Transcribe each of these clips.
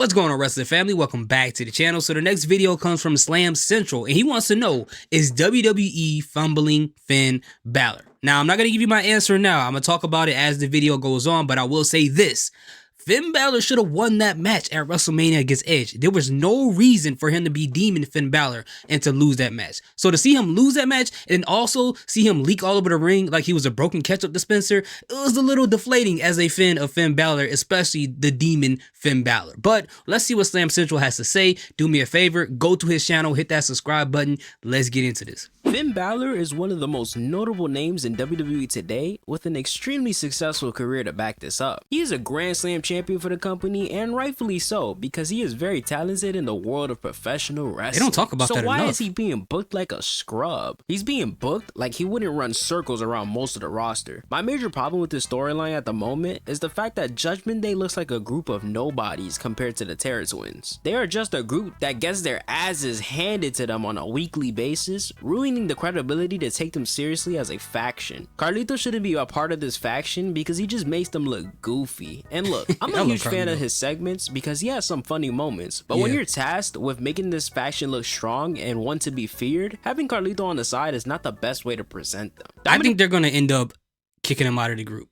What's going on, wrestling family? Welcome back to the channel. So the next video comes from Slam Central, and he wants to know, is WWE fumbling Finn Balor? Now, I'm not going to give you my answer now. I'm going to talk about it as the video goes on, but I will say this. Finn Balor should have won that match at WrestleMania against Edge. There was no reason for him to be deeming Finn Balor and to lose that match. So to see him lose that match and also see him leak all over the ring like he was a broken ketchup dispenser, it was a little deflating as a fan of Finn Balor, especially the demon Finn Balor. But let's see what Slam Central has to say. Do me a favor, go to his channel, hit that subscribe button. Let's get into this. Finn Balor is one of the most notable names in WWE today, with an extremely successful career to back this up. He is a Grand Slam champion for the company, and rightfully so, because he is very talented in the world of professional wrestling. They don't talk about that enough. So why is he being booked like a scrub? He's being booked like he wouldn't run circles around most of the roster. My major problem with this storyline at the moment is the fact that Judgment Day looks like a group of nobodies compared to the Terror Twins. They are just a group that gets their asses handed to them on a weekly basis, ruining the credibility to take them seriously as a faction. Carlito shouldn't be a part of this faction because he just makes them look goofy. And look, I'm a huge fan of his segments because he has some funny moments, but when you're tasked with making this faction look strong and one to be feared, having Carlito on the side is not the best way to present them. I think they're going to end up kicking him out of the group.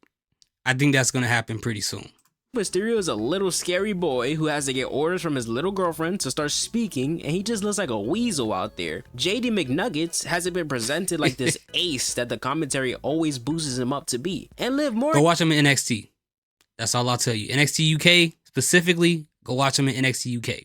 I think that's going to happen pretty soon. Mysterio is a little scary boy who has to get orders from his little girlfriend to start speaking, and he just looks like a weasel out there. JD McNuggets hasn't been presented like this ace that the commentary always boosts him up to be. And Liv Morgan, go watch him in NXT. That's all I'll tell you. NXT UK specifically, go watch him in NXT UK.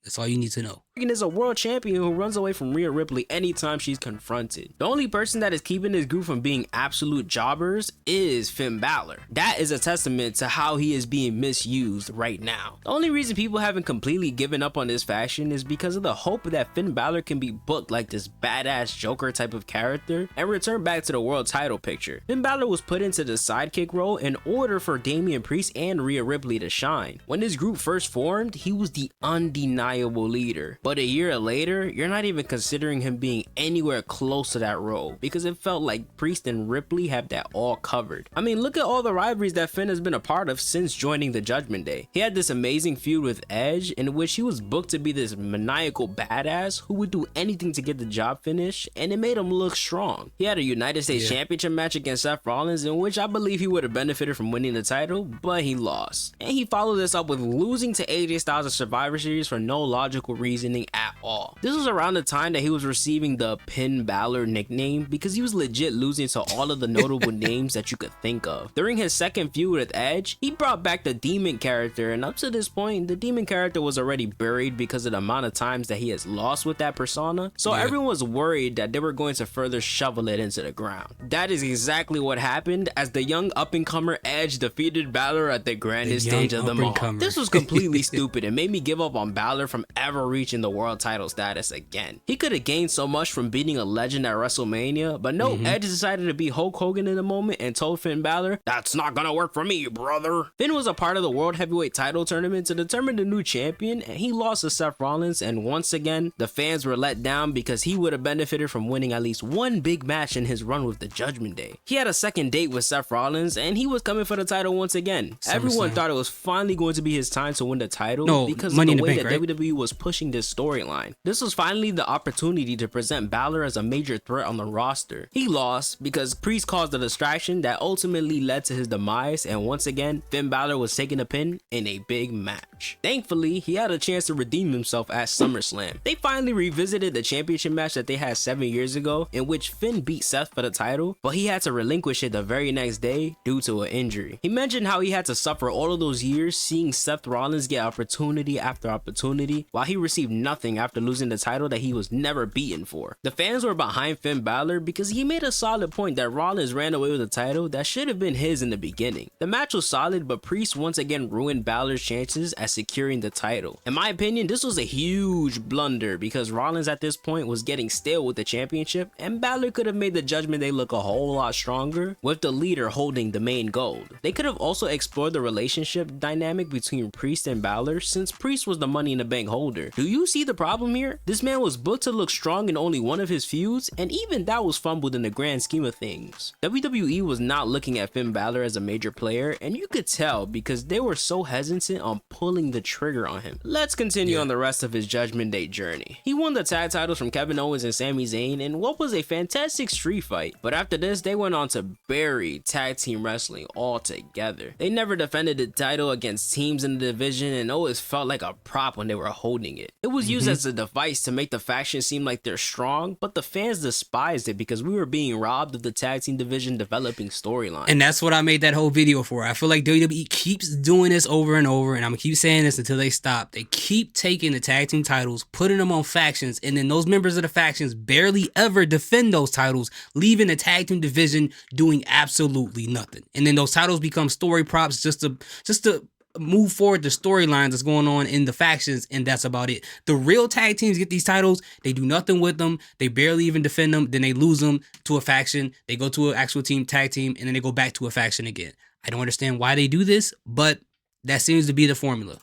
That's all you need to know. Is a world champion who runs away from Rhea Ripley anytime she's confronted. The only person that is keeping this group from being absolute jobbers is Finn Balor. That is a testament to how he is being misused right now. The only reason people haven't completely given up on this faction is because of the hope that Finn Balor can be booked like this badass Joker type of character and return back to the world title picture. Finn Balor was put into the sidekick role in order for Damian Priest and Rhea Ripley to shine. When this group first formed, he was the undeniable leader. But a year later, you're not even considering him being anywhere close to that role because it felt like Priest and Ripley have that all covered. I mean, look at all the rivalries that Finn has been a part of since joining the Judgment Day. He had this amazing feud with Edge in which he was booked to be this maniacal badass who would do anything to get the job finished, and it made him look strong. He had a United States Championship match against Seth Rollins in which I believe he would have benefited from winning the title, but he lost. And he followed this up with losing to AJ Styles at Survivor Series for no logical reasoning at all. This was around the time that he was receiving the Finn Balor nickname because he was legit losing to all of the notable names that you could think of. During his second feud with Edge, he brought back the Demon character, and up to this point, the Demon character was already buried because of the amount of times that he has lost with that persona, so everyone was worried that they were going to further shovel it into the ground. That is exactly what happened as the young up-and-comer Edge defeated Balor at the grandest stage of them all. This was completely stupid and made me give up on Balor from ever reaching the world title status again. He could have gained so much from beating a legend at WrestleMania, but no, Edge decided to be Hulk Hogan in the moment and told Finn Balor, "That's not gonna work for me, brother." Finn was a part of the World Heavyweight title tournament to determine the new champion, and he lost to Seth Rollins, and once again, the fans were let down because he would have benefited from winning at least one big match in his run with the Judgment Day. He had a second date with Seth Rollins, and he was coming for the title once again. Everyone thought it was finally going to be his time to win the title because of the way that WWE was pushing this storyline. This was finally the opportunity to present Balor as a major threat on the roster. He lost because Priest caused a distraction that ultimately led to his demise, and once again, Finn Balor was taking a pin in a big match. Thankfully, he had a chance to redeem himself at SummerSlam. They finally revisited the championship match that they had 7 years ago, in which Finn beat Seth for the title, but he had to relinquish it the very next day due to an injury. He mentioned how he had to suffer all of those years seeing Seth Rollins get opportunity after opportunity, while he received nothing after losing the title that he was never beaten for. The fans were behind Finn Balor because he made a solid point that Rollins ran away with a title that should have been his in the beginning. The match was solid, but Priest once again ruined Balor's chances at securing the title. In my opinion, this was a huge blunder because Rollins at this point was getting stale with the championship, and Balor could have made the Judgment Day look a whole lot stronger with the leader holding the main gold. They could have also explored the relationship dynamic between Priest and Balor since Priest was the Money in the Bank holder. Do you see the problem problem here? This man was booked to look strong in only one of his feuds, and even that was fumbled in the grand scheme of things. WWE was not looking at Finn Balor as a major player, and you could tell because they were so hesitant on pulling the trigger on him. Let's continue on the rest of his Judgment Day journey. He won the tag titles from Kevin Owens and Sami Zayn in what was a fantastic street fight, but after this they went on to bury tag team wrestling altogether. They never defended the title against teams in the division and always felt like a prop when they were holding it. It was used as a device to make the faction seem like they're strong, but the fans despised it because we were being robbed of the tag team division developing storyline. And that's what I made that whole video for. I feel like WWE keeps doing this over and over, and I'm gonna keep saying this until they stop. They keep taking the tag team titles, putting them on factions, and then those members of the factions barely ever defend those titles, leaving the tag team division doing absolutely nothing. And then those titles become story props just to move forward the storylines that's going on in the factions, and that's about it. The real tag teams get these titles, they do nothing with them, they barely even defend them, then they lose them to a faction, they go to an actual team, tag team, and then they go back to a faction again. I don't understand why they do this, but that seems to be the formula.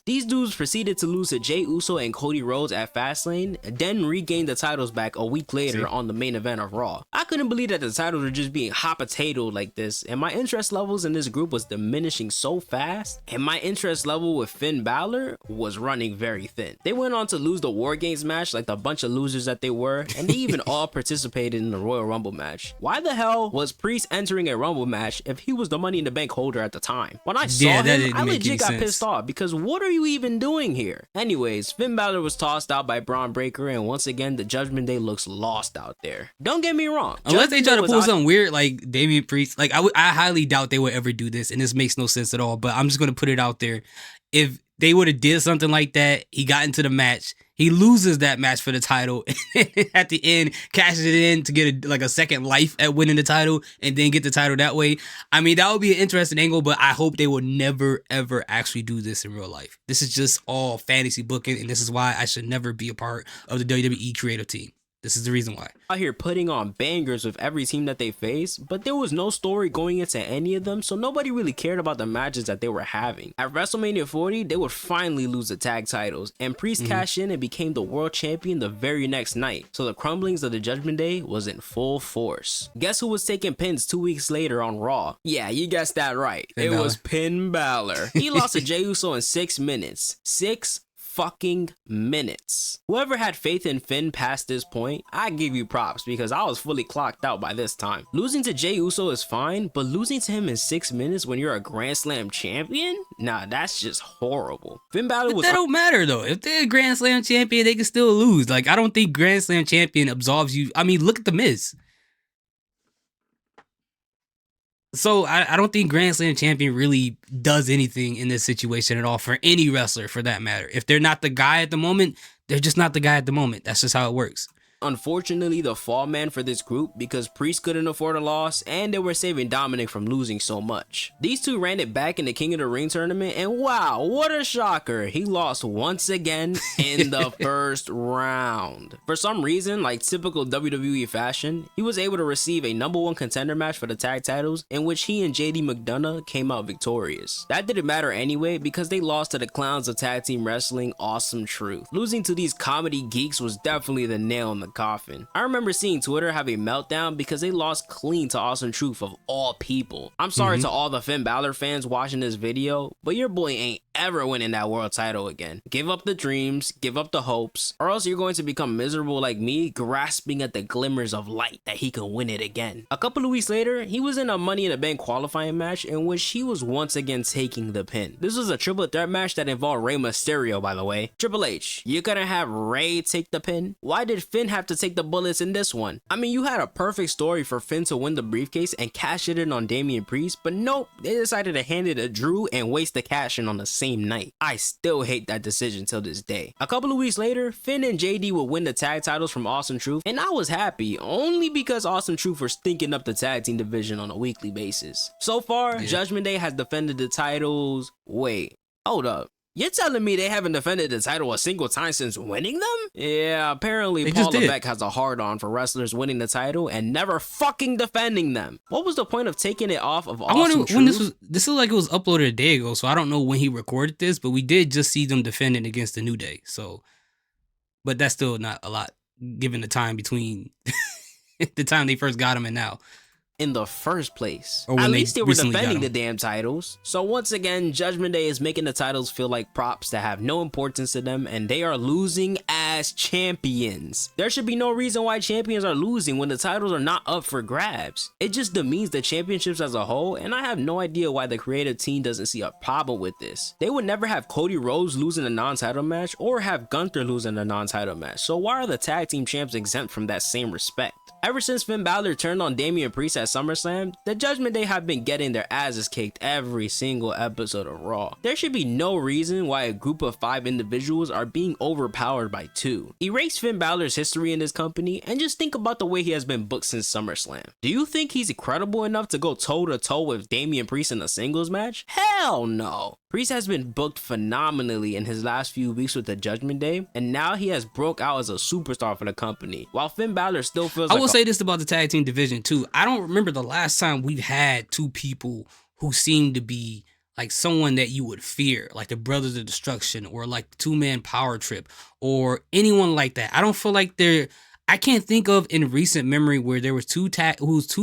These dudes proceeded to lose to Jey Uso and Cody Rhodes at Fastlane, then regained the titles back a week later on the main event of Raw. I couldn't believe that the titles were just being hot potatoed like this, and my interest levels in this group was diminishing so fast, and my interest level with Finn Balor was running very thin. They went on to lose the War Games match like the bunch of losers that they were, and they even all participated in the Royal Rumble match. Why the hell was Priest entering a Rumble match if he was the Money in the Bank holder at the time? When I saw him, I legit got pissed off because what are you even doing here? Anyways, Finn Balor was tossed out by Braun Breaker, and once again the Judgment Day looks lost out there. Don't get me wrong, unless they try to pull something weird like Damian Priest, like I highly doubt they would ever do this, and this makes no sense at all, but I'm just gonna put it out there. If they would have did something like that, he got into the match, he loses that match for the title, and at the end cashes it in to get a second life at winning the title, and then get the title that way. I mean, that would be an interesting angle, but I hope they would never ever actually do this in real life. This is just all fantasy booking, and this is why I should never be a part of the WWE creative team. This is the reason why. Out here putting on bangers with every team that they face, but there was no story going into any of them, so nobody really cared about the matches that they were having. At WrestleMania 40, they would finally lose the tag titles, and Priest cashed in and became the world champion the very next night, so the crumblings of the Judgment Day was in full force. Guess who was taking pins 2 weeks later on Raw? Yeah, you guessed that right. It was Finn Balor. He lost to Jey Uso in 6 minutes. 6 fucking minutes. Whoever had faith in Finn past this point, I give you props because I was fully clocked out by this time. Losing to Jey Uso is fine, but losing to him in 6 minutes when you're a Grand Slam champion? Nah, that's just horrible. Finn Balor was— that don't matter though. If they're a Grand Slam champion, they can still lose. Like, I don't think Grand Slam champion absolves you. I mean, look at The Miz. So I don't think Grand Slam champion really does anything in this situation at all for any wrestler, for that matter. If they're not the guy at the moment, they're just not the guy at the moment. That's just how it works. Unfortunately the fall man for this group because Priest couldn't afford a loss and they were saving Dominic from losing so much. These two ran it back in the King of the Ring tournament, and wow, what a shocker, he lost once again in the first round. For some reason, like typical WWE fashion, he was able to receive a #1 contender match for the tag titles in which he and JD McDonough came out victorious. That didn't matter anyway because they lost to the clowns of tag team wrestling, Awesome Truth. Losing to these comedy geeks was definitely the nail in the coffin. I remember seeing Twitter have a meltdown because they lost clean to Awesome Truth of all people. I'm sorry to all the Finn Balor fans watching this video, but your boy ain't ever winning that world title again. Give up the dreams, give up the hopes, or else you're going to become miserable like me, grasping at the glimmers of light that he can win it again. A couple of weeks later, he was in a Money in the Bank qualifying match in which he was once again taking the pin. This was a triple threat match that involved Rey Mysterio, by the way. Triple H, you couldn't have Rey take the pin? Why did Finn have to take the bullets in this one? I mean, you had a perfect story for Finn to win the briefcase and cash it in on Damian Priest, but nope, they decided to hand it to Drew and waste the cash in on the same night. I still hate that decision till this day. A couple of weeks later, Finn and JD would win the tag titles from Awesome Truth, and I was happy only because Awesome Truth were stinking up the tag team division on a weekly basis. So far, Judgment Day has defended the titles. Wait, hold up. You're telling me they haven't defended the title a single time since winning them? Yeah, apparently Paul Levesque has a hard-on for wrestlers winning the title and never fucking defending them. What was the point of taking it off of Awesome Truth? When this is like it was uploaded a day ago, so I don't know when he recorded this, but we did just see them defending against the New Day. So but that's still not a lot given the time between the time they first got him and now. In the first place. Or when At they least they were recently got defending the him. damn titles. So once again, Judgment Day is making the titles feel like props that have no importance to them, and they are losing as champions. There should be no reason why champions are losing when the titles are not up for grabs. It just demeans the championships as a whole, and I have no idea why the creative team doesn't see a problem with this. They would never have Cody Rhodes losing a non-title match or have Gunther losing a non-title match, so why are the tag team champs exempt from that same respect? Ever since Finn Balor turned on Damian Priest at SummerSlam, the Judgment Day have been getting their asses kicked every single episode of Raw. There should be no reason why a group of 5 individuals are being overpowered by 2. Erase Finn Balor's history in this company and just think about the way he has been booked since SummerSlam. Do you think he's credible enough to go toe to toe with Damian Priest in a singles match? Hell no! Priest has been booked phenomenally in his last few weeks with the Judgment Day, and now he has broke out as a superstar for the company, while Finn Balor still feels I like will say this about the tag team division too. I don't remember the last time we've had 2 people who seem to be like someone that you would fear, like the Brothers of Destruction or like the 2-man Power Trip or anyone like that. I don't feel like I can't think of in recent memory where there was 2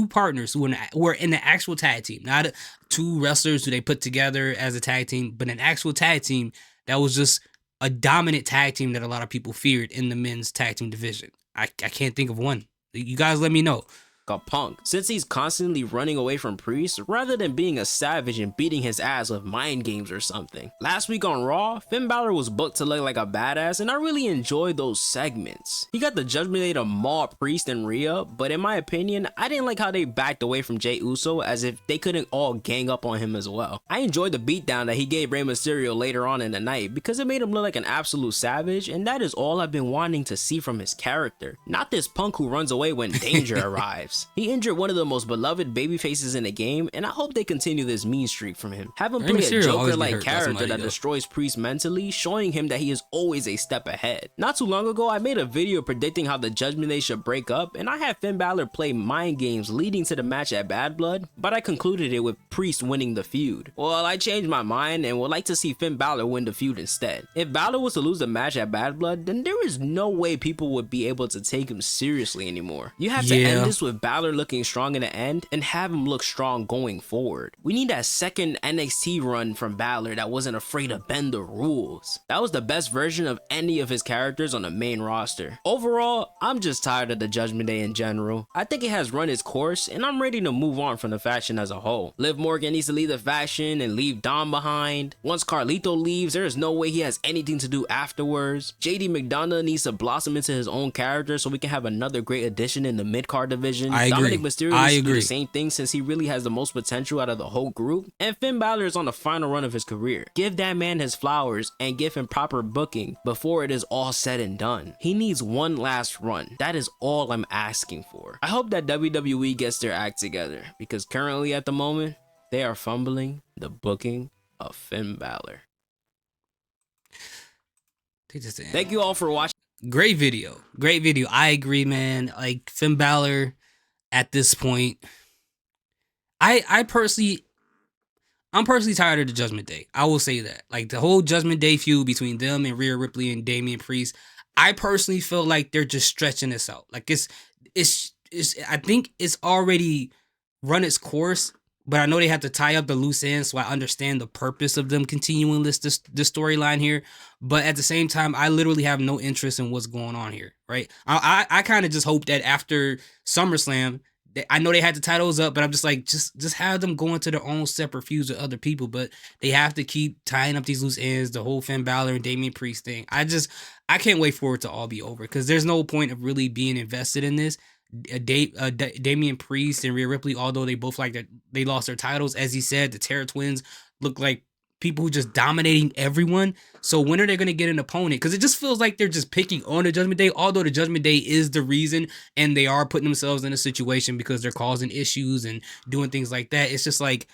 partners who were in the actual tag team, not 2 wrestlers who they put together as a tag team, but an actual tag team that was just a dominant tag team that a lot of people feared in the men's tag team division. I can't think of one. You guys let me know. a Punk, since he's constantly running away from Priest rather than being a savage and beating his ass with mind games or something. Last week on Raw, Finn Balor was booked to look like a badass, and I really enjoyed those segments. He got the Judgment Day to maul Priest and Rhea, but in my opinion, I didn't like how they backed away from Jey Uso as if they couldn't all gang up on him as well. I enjoyed the beatdown that he gave Rey Mysterio later on in the night because it made him look like an absolute savage, and that is all I've been wanting to see from his character. Not this punk who runs away when danger arrives. He injured one of the most beloved babyfaces in the game, and I hope they continue this mean streak from him. Have him play a Joker-like character that destroys Priest mentally, showing him that he is always a step ahead. Not too long ago, I made a video predicting how the Judgment Day should break up, and I had Finn Balor play mind games leading to the match at Bad Blood, but I concluded it with Priest winning the feud. Well, I changed my mind and would like to see Finn Balor win the feud instead. If Balor was to lose the match at Bad Blood, then there is no way people would be able to take him seriously anymore. You have to end this with Balor looking strong in the end and have him look strong going forward. We need that second NXT run from Balor that wasn't afraid to bend the rules. That was the best version of any of his characters on the main roster. Overall, I'm just tired of the Judgment Day in general. I think it has run its course and I'm ready to move on from the faction as a whole. Liv Morgan needs to leave the faction and leave Dom behind. Once Carlito leaves, there is no way he has anything to do afterwards. JD McDonough needs to blossom into his own character so we can have another great addition in the mid-card division. Dominic Mysterio needs to do the same thing since he really has the most potential out of the whole group. And Finn Balor is on the final run of his career. Give that man his flowers and give him proper booking before it is all said and done. He needs one last run. That is all I'm asking for. I hope that WWE gets their act together because currently at the moment, they are fumbling the booking of Finn Balor. Thank you all for watching. Great video. Great video. I agree, man. Like Finn Balor at this point, I'm personally tired of the Judgment Day. I will say that. Like the whole Judgment Day feud between them and Rhea Ripley and Damian Priest, I personally feel like they're just stretching this out. Like it's I think it's already run its course, but I know they have to tie up the loose ends, so I understand the purpose of them continuing this storyline here. But at the same time, I literally have no interest in what's going on here, right? I kind of just hope that after SummerSlam, I know they had the titles up, but I'm just like, just have them go into their own separate feuds with other people. But they have to keep tying up these loose ends, the whole Finn Balor and Damian Priest thing. I can't wait for it to all be over because there's no point of really being invested in this. Damian Priest and Rhea Ripley, although they both like that they lost their titles, as he said, the Terror Twins look like people who just dominating everyone. So when are they going to get an opponent? Because it just feels like they're just picking on the Judgment Day, although the Judgment Day is the reason and they are putting themselves in a situation because they're causing issues and doing things like that. It's just like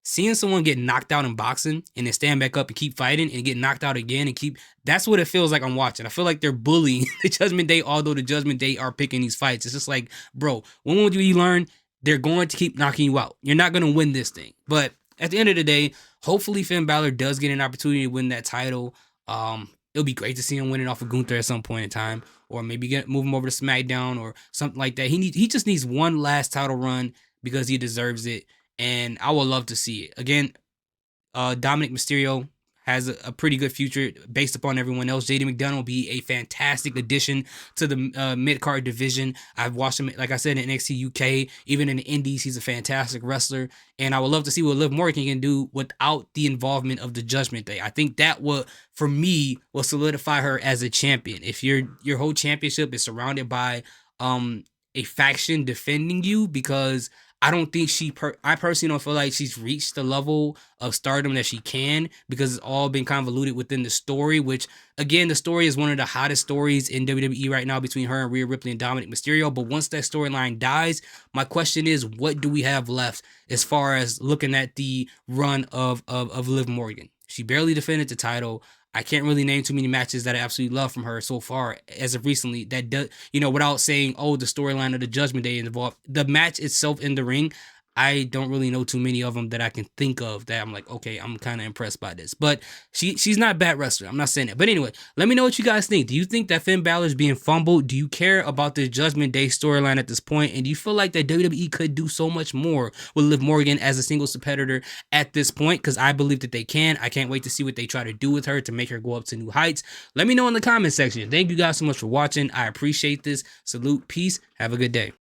seeing someone get knocked out in boxing and then stand back up and keep fighting and get knocked out again and that's what it feels like I'm watching. I feel like they're bullying the Judgment Day, although the Judgment Day are picking these fights. It's just like, bro, when would you learn? They're going to keep knocking you out. You're not going to win this thing. But at the end of the day, hopefully Finn Balor does get an opportunity to win that title. it'll be great to see him winning off of Gunther at some point in time, or maybe move him over to SmackDown or something like that. He just needs one last title run because he deserves it, and I would love to see it again. Dominic Mysterio has a pretty good future based upon everyone else. JD McDonough will be a fantastic addition to the mid card division. I've watched him, like I said, in NXT UK, even in the Indies. He's a fantastic wrestler, and I would love to see what Liv Morgan can do without the involvement of the Judgment Day. I think that would, for me, will solidify her as a champion. If your whole championship is surrounded by a faction defending you, because I don't think I personally don't feel like she's reached the level of stardom that she can, because it's all been convoluted within the story, which, again, the story is one of the hottest stories in WWE right now between her and Rhea Ripley and Dominic Mysterio. But once that storyline dies, my question is, what do we have left as far as looking at the run of Liv Morgan? She barely defended the title. I can't really name too many matches that I absolutely love from her so far as of recently. That does, without saying, oh, the storyline of the Judgment Day involved. The match itself in the ring, I don't really know too many of them that I can think of that I'm like, okay, I'm kind of impressed by this. But she's not a bad wrestler. I'm not saying that. But anyway, let me know what you guys think. Do you think that Finn Balor is being fumbled? Do you care about the Judgment Day storyline at this point? And do you feel like that WWE could do so much more with Liv Morgan as a singles competitor at this point? Because I believe that they can. I can't wait to see what they try to do with her to make her go up to new heights. Let me know in the comment section. Thank you guys so much for watching. I appreciate this. Salute. Peace. Have a good day.